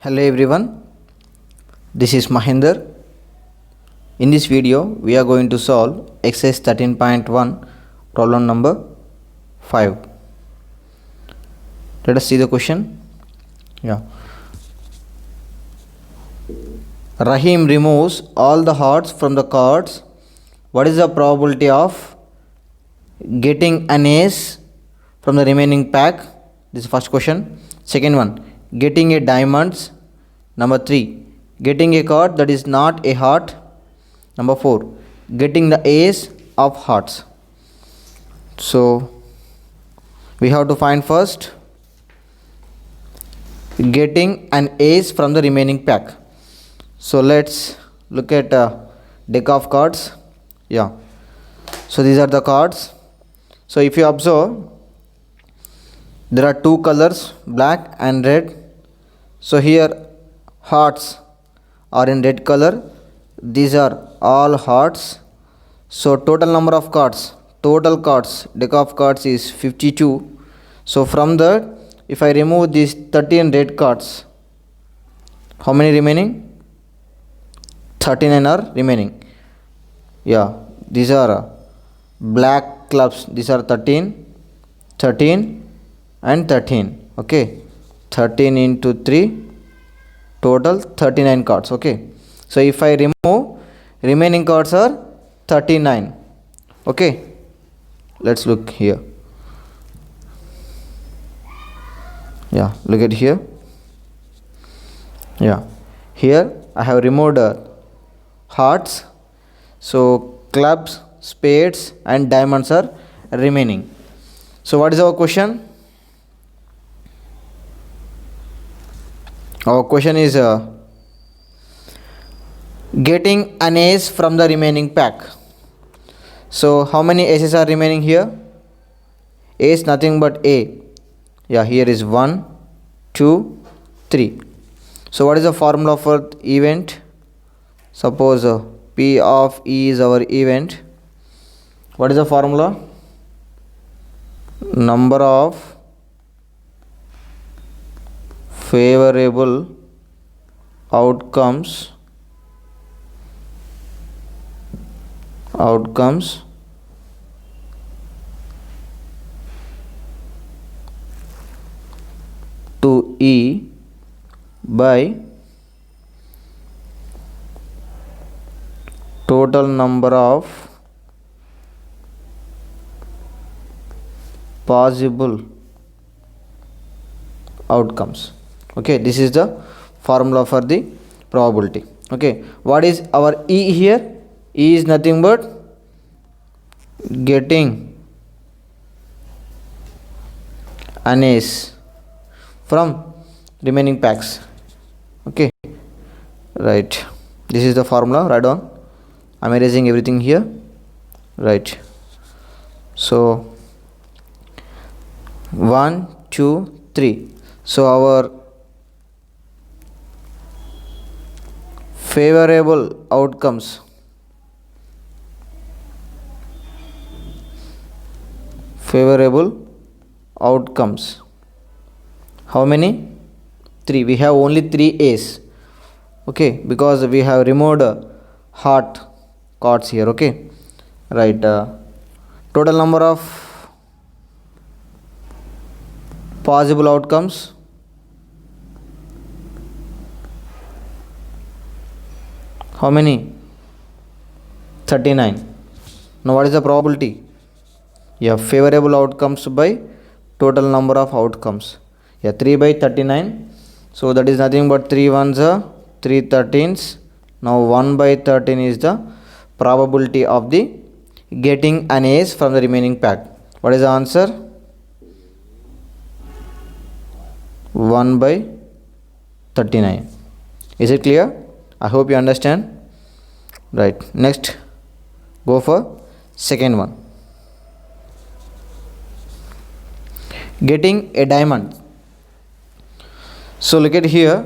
Hello everyone, this is Mahinder. In this video, we are going to solve exercise 13.1 problem number 5. Let us see the question. Rahim removes all the hearts from the cards. What is the probability of getting an ace from the remaining pack? This is the first question. Second one, getting a diamonds. Number 3, getting a card that is not a heart. Number 4, getting the ace of hearts. So we have to find first getting an ace from the remaining pack. So let's look at a deck of cards. So these are the cards. So if you observe, there are two colors, black and red. So here hearts are in red color. These are all hearts. So total number of cards, deck of cards is 52. So from that, if I remove these 13 red cards, how many remaining? 39 are remaining. These are black clubs. These are 13 and 13. Okay, 13 into 3, total 39 cards. Okay, so if I remove, remaining cards are 39. Okay, let's look here. Look at here. Here I have removed hearts. So clubs, spades and diamonds are remaining. So what is our question? Our question is getting an ace from the remaining pack. So how many aces are remaining here? Ace nothing but A. Here is 1, 2, 3. So what is the formula for event? Suppose P of E is our event. What is the formula? Number of favorable outcomes to E by total number of possible outcomes. Okay, this is the formula for the probability. Okay, what is our E here? E is nothing but getting an ace from remaining packs. Okay, right, this is the formula. Write down. I'm erasing everything here. Right, so 1, 2, 3. So our favorable outcomes, how many? 3. We have only 3 A's. Okay, because we have removed heart cards here. Okay, right, total number of possible outcomes, how many? 39. Now what is the probability? Favorable outcomes by total number of outcomes. 3 by 39. So that is nothing but 3 ones are 3 13s. Now 1 by 13 is the probability of the getting an ace from the remaining pack. What is the answer? 1 by 39. Is it clear? I hope you understand. Right, next go for second one. Getting a diamond. So look at here.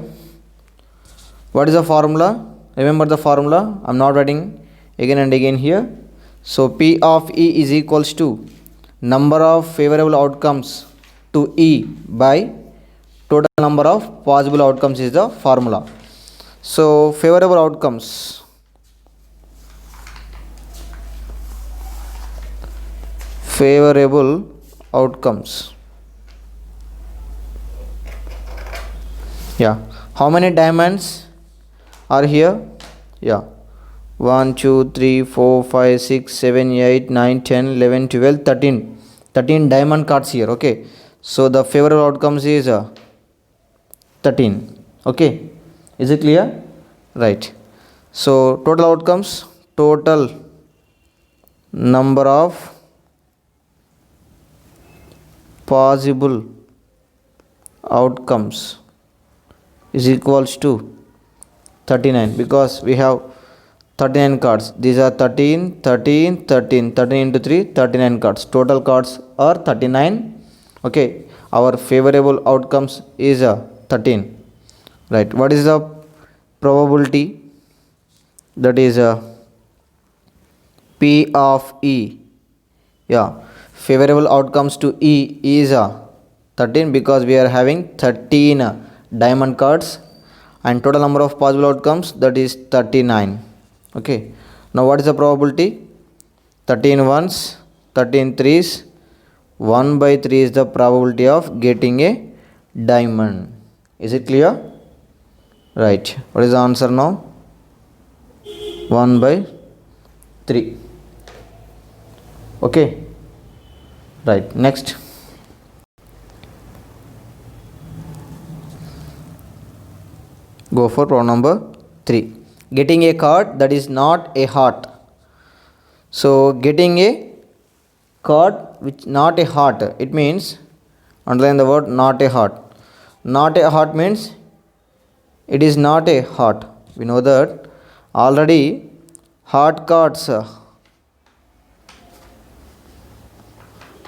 What is the formula? Remember the formula. I'm not writing again and again here. So P of E is equals to number of favorable outcomes to E by total number of possible outcomes is the formula. So favorable outcomes. Favorable outcomes. Yeah. How many diamonds are here? Yeah. 1, 2, 3, 4, 5, 6, 7, 8, 9, 10, 11, 12, 13. 13 diamond cards here. Okay. So the favorable outcomes is 13. Okay. Is it clear? Right. So total outcomes, total number of possible outcomes is equals to 39, because we have 39 cards. These are 13, 13, 13, 13 into 3, 39 cards. Total cards are 39. Okay. Our favorable outcomes is 13. Right. What is the probability? That is P of E. Yeah. Favorable outcomes to E is 13, because we are having 13 diamond cards, and total number of possible outcomes, that is 39. Okay. Now what is the probability? 13 ones, 13 threes, 1 by 3 is the probability of getting a diamond. Is it clear? Right. What is the answer now? 1 by 3. Okay. Right. Next. Go for problem number 3. Getting a card that is not a heart. So getting a card which not a heart, it means, underline the word not a heart. Not a heart means it is not a heart. We know that already heart cards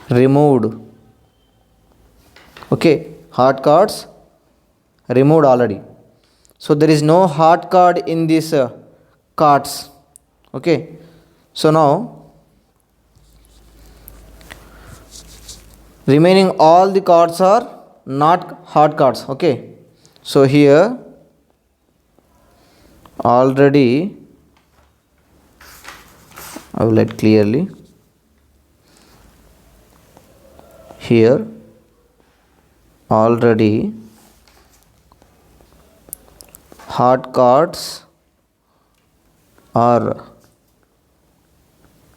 removed. Okay, heart cards removed already. So there is no heart card in these cards. Okay. So now remaining all the cards are not heart cards. Okay. So here already I will write clearly. Here already heart cards are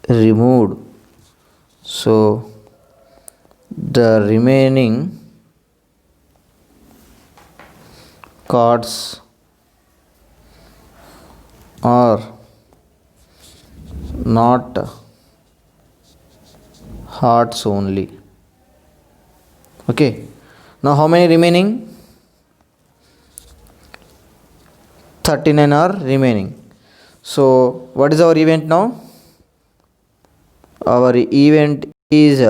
removed. So the remaining cards are not hearts only. Okay. Now how many remaining? 39 are remaining. So what is our event now? Our event is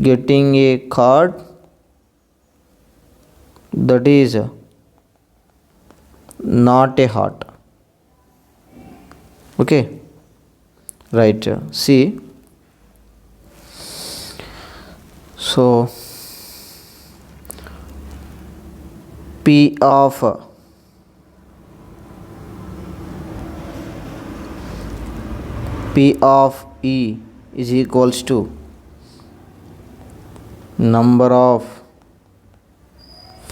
getting a card that is not a heart. Okay. Right. See. So P of E is equals to number of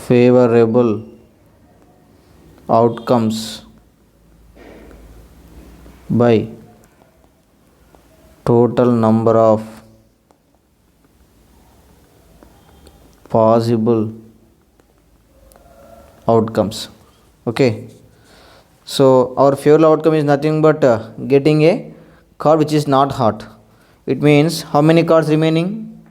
favorable outcomes by total number of possible outcomes. Okay. So our favorable outcome is nothing but getting a card which is not heart. It means how many cards remaining?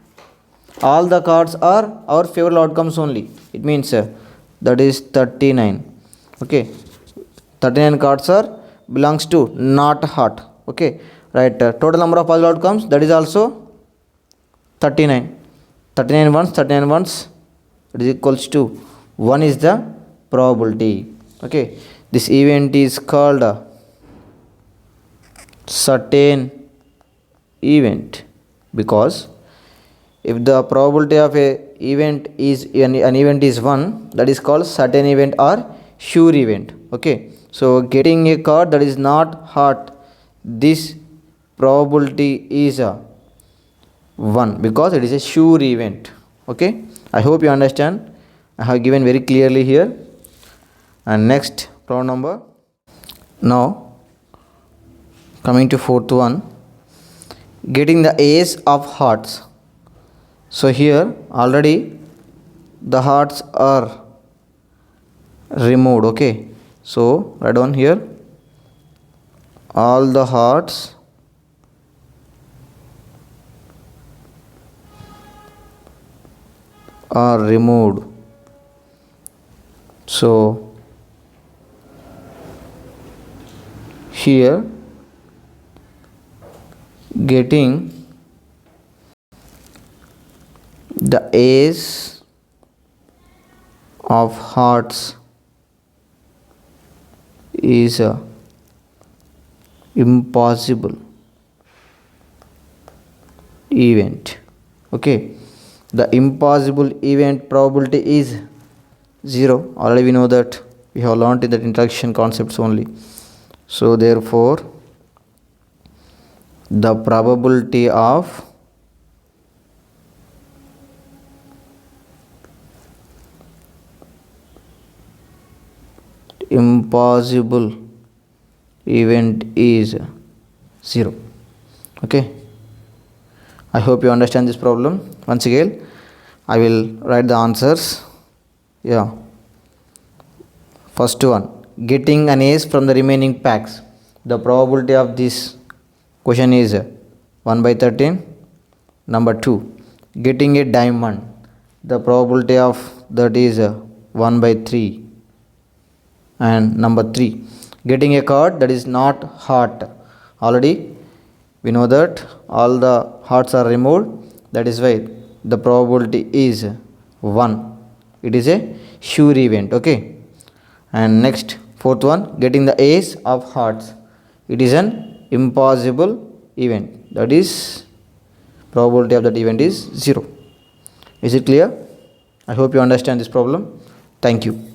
All the cards are our favorable outcomes only. It means that is 39. Okay. 39 cards are belongs to not heart. Okay. Right. Total number of possible outcomes, that is also 39. 39 ones, 39 ones, it is equals to 1 is the probability. Okay. This event is called certain event, because if the probability of a event is an event is 1, that is called certain event or sure event. Okay, so getting a card that is not hot, this probability is a 1 because it is a sure event. Okay, I hope you understand. I have given very clearly here. And next problem number. Now coming to fourth one, getting the ace of hearts. So here already the hearts are removed. Okay, so write down here, all the hearts are removed. So here getting the ace of hearts is a impossible event. Okay, the impossible event probability is 0. Already we know that, we have learnt in that introduction concepts only. So therefore the probability of impossible event is 0. Okay, I hope you understand this problem. Once again I will write the answers. Yeah, first one, getting an ace from the remaining packs. The probability of this question is 1 by 13. Number 2, getting a diamond. The probability of that is 1 by 3. And number 3, getting a card that is not hot. Already we know that all the hearts are removed, that is why the probability is 1. It is a sure event. Okay, and next fourth one, getting the ace of hearts. It is an impossible event, that is probability of that event is 0. Is it clear? I hope you understand this problem. Thank you.